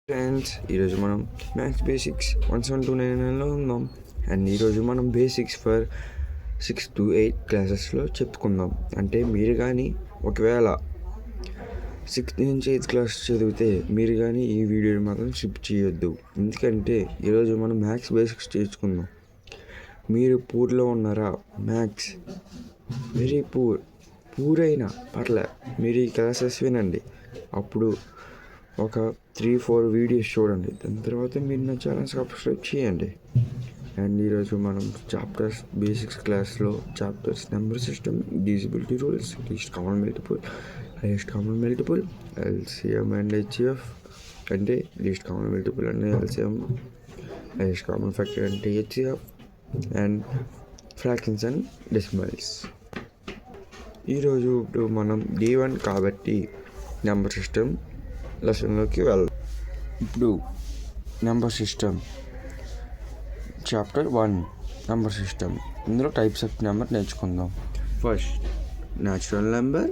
Friends, ఈరోజు మనం maths basics 1729లో ఉందాం. అండ్ ఈరోజు మనం బేసిక్స్ ఫర్ 6 to 8 క్లాసెస్లో చెప్పుకుందాం. అంటే మీరు కానీ ఒకవేళ 6th నుంచి 8th క్లాస్ చదివితే మీరు కానీ ఈ వీడియోని మాత్రం స్కిప్ చేయొద్దు. ఎందుకంటే ఈరోజు మనం మ్యాథ్స్ బేసిక్స్ చేసుకుందాం. మీరు పూర్లో ఉన్నారా? మ్యాథ్స్ వెరీ పూర్ అయినా పర్లే, మీరు ఈ క్లాసెస్ వినండి. అప్పుడు ఒక 3-4 వీడియోస్ చూడండి. దాని తర్వాత మీరు నా ఛానల్ సబ్స్క్రైబ్ చేయండి. అండ్ ఈరోజు మనం చాప్టర్స్ బేసిక్స్ క్లాస్లో chapters number system, divisibility rules, least common multiple, highest common multiple, LCM and HCF అంటే లీస్ట్ కామన్ మల్టిపుల్ అంటే ఎల్సిఎం, హైయెస్ట్ కామన్ ఫ్యాక్టర్ అంటే HCF, and fractions and decimals. ఈరోజు ఇప్పుడు మనం D1 కాబట్టి నెంబర్ సిస్టమ్ లెసన్లోకి వెళ్దాం. ఇప్పుడు number system chapter 1 number system. ఇందులో టైప్స్ ఆఫ్ నెంబర్ నేర్చుకుందాం. First natural number,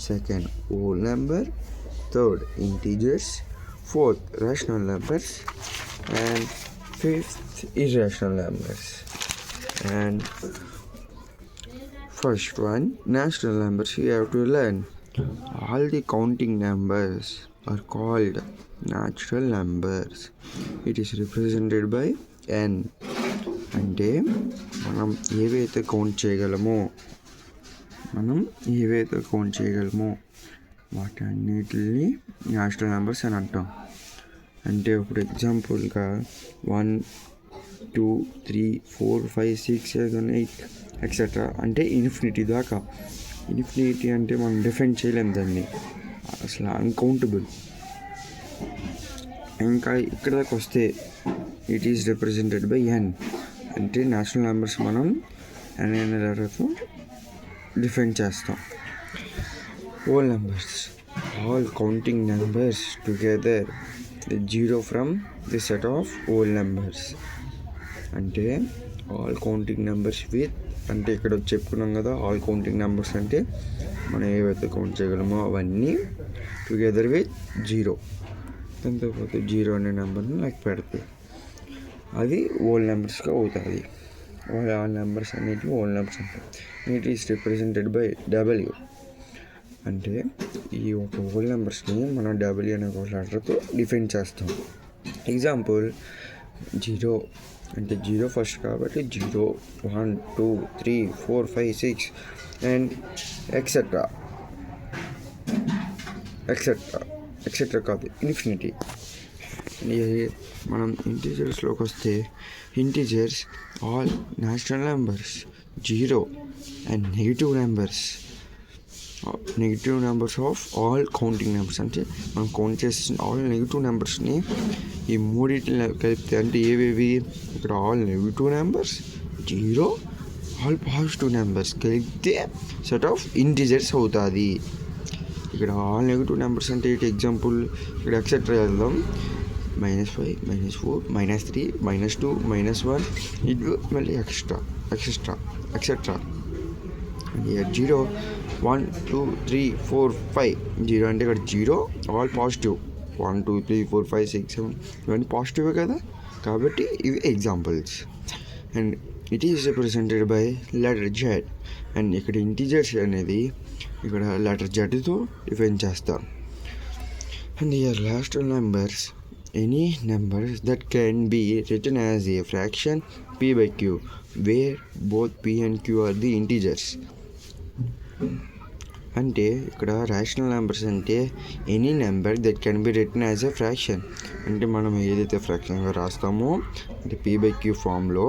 second whole number, third integers, fourth rational numbers, and fifth irrational numbers. And first one, natural numbers. You have to learn all the counting numbers are called natural numbers. It is represented by n. అంటే మనం ఏవైతే count చేయగలమో వాటన్నిటిని natural numbers అని అంటాం. అంటే ఇప్పుడు ఎగ్జాంపుల్గా 1, 2, 3, 4, 5, 6, 7, 8 ఎక్సెట్రా అంటే ఇన్ఫినిటీ దాకా. ఇన్ఫినిటీ అంటే మనం డిఫైన్ చేయలేము దాన్ని, అసలు అన్కౌంటబుల్. ఇంకా ఇక్కడ దాకా వస్తే it is represented by n. అంటే నేచురల్ నెంబర్స్ మనం n అనే లెటర్తో డిఫైన్ చేస్తాం. Whole numbers, all counting numbers together the zero from the set of whole numbers. అంటే ఆల్ కౌంటింగ్ నెంబర్స్ విత్, అంటే ఇక్కడ చెప్పుకున్నాం కదా, ఆల్ కౌంటింగ్ నెంబర్స్ అంటే మనం ఏవైతే కౌంట్ చేయగలమో అవన్నీ టుగెదర్ విత్ జీరో. దాంతోపాటు జీరో అనే నెంబర్ని లెక్క పెడితే అది హోల్ నెంబర్స్గా అవుతుంది. ఆల్ నెంబర్స్ అనేటివి హోల్ నెంబర్స్ అంటాం. It is represented by W. అంటే ఈ ఒక హోల్ నెంబర్స్ని మనం W అనే ఒక లెటర్తో డిఫైన్ చేస్తాం. ఎగ్జాంపుల్ 0 అంటే 0 ఫస్ట్ కాబట్టి 0, 1, 2, 3, 4, 5, 6 అండ్ ఎక్సెట్రా కాదు, ఇన్ఫినిటీ. మనం ఇంటీజర్స్లోకి వస్తే integers all natural numbers, 0 and negative numbers of all counting numbers. అంటే మనం కౌంట్ చేసిన ఆల్ నెగిటివ్ నెంబర్స్ని ఈ మూడింటిని కలిపితే, అంటే ఏవేవి ఇక్కడ all negative numbers, 0, all positive numbers కలిపితే సెట్ ఆఫ్ ఇంటీజర్స్ అవుతుంది. ఇక్కడ ఆల్ నెగిటివ్ నెంబర్స్ అంటే ఇటు ఎగ్జాంపుల్ ఇక్కడ ఎక్సెట్రా వెళ్దాం. -5, -4, -3, -2, -1 ఇది మళ్ళీ ఎక్సెట్రా. 0, 1, 2, 3, 4, 5 0 అంటే ఇక్కడ 0 ఆల్ పాజిటివ్. 1, 2, 3, 4, 5, 6, 7 ఇవన్నీ పాజిటివే కదా, కాబట్టి ఇవి examples. And it is represented by letter Z. And ఇక్కడ ఇంటీజర్స్ అనేది ఇక్కడ లెటర్ Zతో డిఫైన్ చేస్తాం. And here rational numbers, any numbers that can be written as a fraction p/q where both p and q are the integers. అంటే ఇక్కడ rational numbers అంటే any number that can be written as a fraction. అంటే మనం ఏదైతే ఫ్రాక్షన్గా రాస్తామో అంటే p/q ఫామ్లో,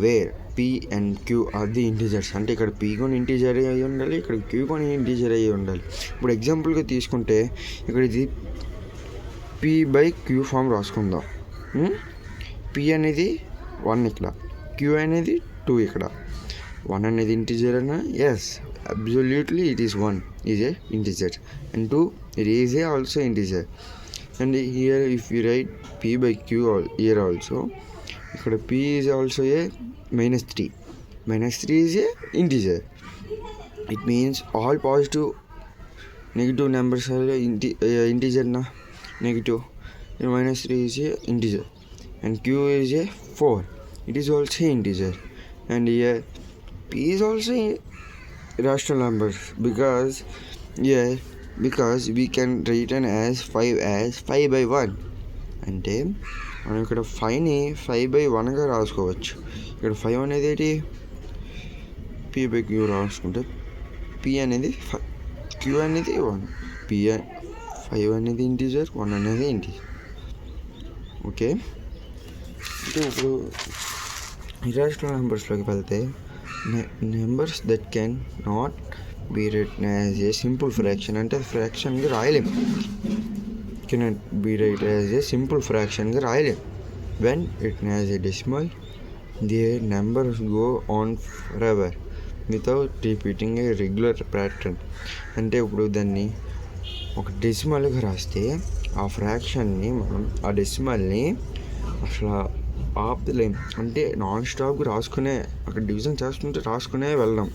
where p and q are the integers. అంటే ఇక్కడ p కొని ఇంటీజర్ అయ్యి ఉండాలి, ఇక్కడ q కొని ఇంటీజర్ అయ్యి ఉండాలి. ఇప్పుడు ఎగ్జాంపుల్గా తీసుకుంటే ఇక్కడ ఇది p/q ఫామ్ రాసుకుందాం. p అనేది 1 ఇక్కడ, q అనేది 2 ఇక్కడ. 1 అనేది ఇంటీజర్ అన్నా? Yes, absolutely it is 1 is a integer and 2 it is a also integer. And here if you write p/q here also, ఇక్కడ p is also a -3 is a integer. It means all positive negative numbers are integer na negative. and minus 3 is a integer, and q is a 4. It is also integer, and here p is also rational numbers because we can written as 5 by 1. అంటే మనం ఇక్కడ 5ని 5/1గా రాసుకోవచ్చు. ఇక్కడ 5 అనేది ఏంటి, p/q రాసుకుంటే p అనేది q అనేది 1, 5 అనేది ఇంటీజర్, 1 అనేది ఇంటీజర్. ఓకే, అంటే ఇప్పుడు ఇర్రాషనల్ నెంబర్స్లోకి వెళ్తే numbers that can not be written as a simple fraction అంటే ఫ్రాక్షన్గా రాయలేము. Cannot be writed as a simple ఫ్రాక్షన్గా రాయలేము. When written as a decimal they numbers go on forever without repeating a regular pattern. అంటే ఇప్పుడు దాన్ని ఒక డెసిమల్గా రాస్తే ఆ ఫ్రాక్షన్ని మనం ఆ డెసిమల్ని అసలు ఆపలేం. అంటే నాన్ స్టాప్గా అక్కడ డివిజన్ చేస్తుంటే రాసుకునే వెళ్దాం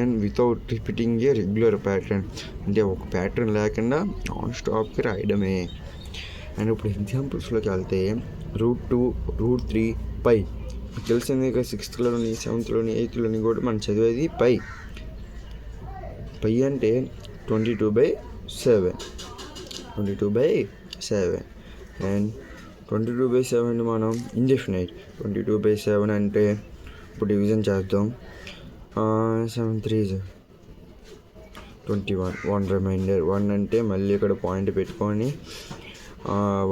and without repeating a regular pattern. అంటే ఒక ప్యాటర్న్ లేకుండా నాన్ స్టాప్గా రాయడమే. అండ్ ఇప్పుడు ఎగ్జాంపుల్స్లోకి వెళ్తే √2, √3, π తెలిసింది. ఇక 6th-లోని 7th-లోని 8th-లోని కూడా మనం చదివేది π అంటే 22/7 అండ్ 22/7 మనం ఇండెఫినైట్. 22/7 అంటే ఇప్పుడు డివిజన్ చేద్దాం. 7 3s 21, 1 రిమైండర్. 1 అంటే మళ్ళీ ఇక్కడ పాయింట్ పెట్టుకొని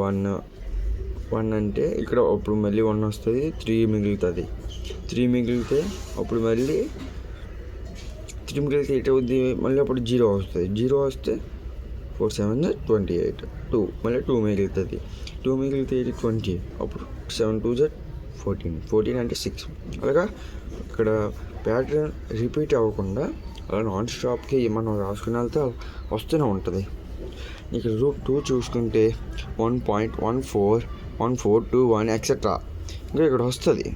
1 అంటే ఇక్కడ అప్పుడు మళ్ళీ 1 వస్తుంది, 3 మిగులుతుంది. 3 మిగిలితే అప్పుడు మళ్ళీ 3 మిగిలితే 8 అవుద్ది, మళ్ళీ అప్పుడు 0 వస్తుంది. 0 వస్తే 4 7 28, 2 మళ్ళీ 2 మిగులుతుంది. 2 మిగిలితే 20, అప్పుడు 7 2 14 అంటే 6. అలాగా ఇక్కడ ప్యాటర్న్ రిపీట్ అవ్వకుండా అలా నాన్ స్టాప్కి మనం రాసుకుని వెళ్తే వస్తూనే ఉంటుంది. ఇక్కడ √2 చూసుకుంటే 1.1421 ఎక్సెట్రా ఇంకా ఇక్కడ వస్తుంది,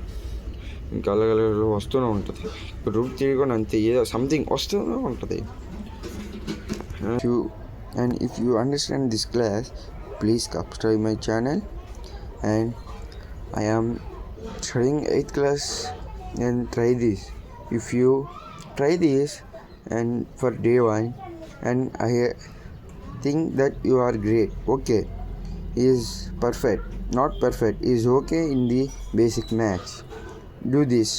ఇంకా అలాగ వస్తూనే ఉంటుంది. ఇప్పుడు √3 కూడా అంతే, ఏదో సంథింగ్ వస్తూనే ఉంటుంది. And if you understand this class, please subscribe my channel. And I am studying 8th class and try this. If you try this and for day 1 and I think that you are great. Okay is perfect, not perfect is okay in the basic maths. Do this.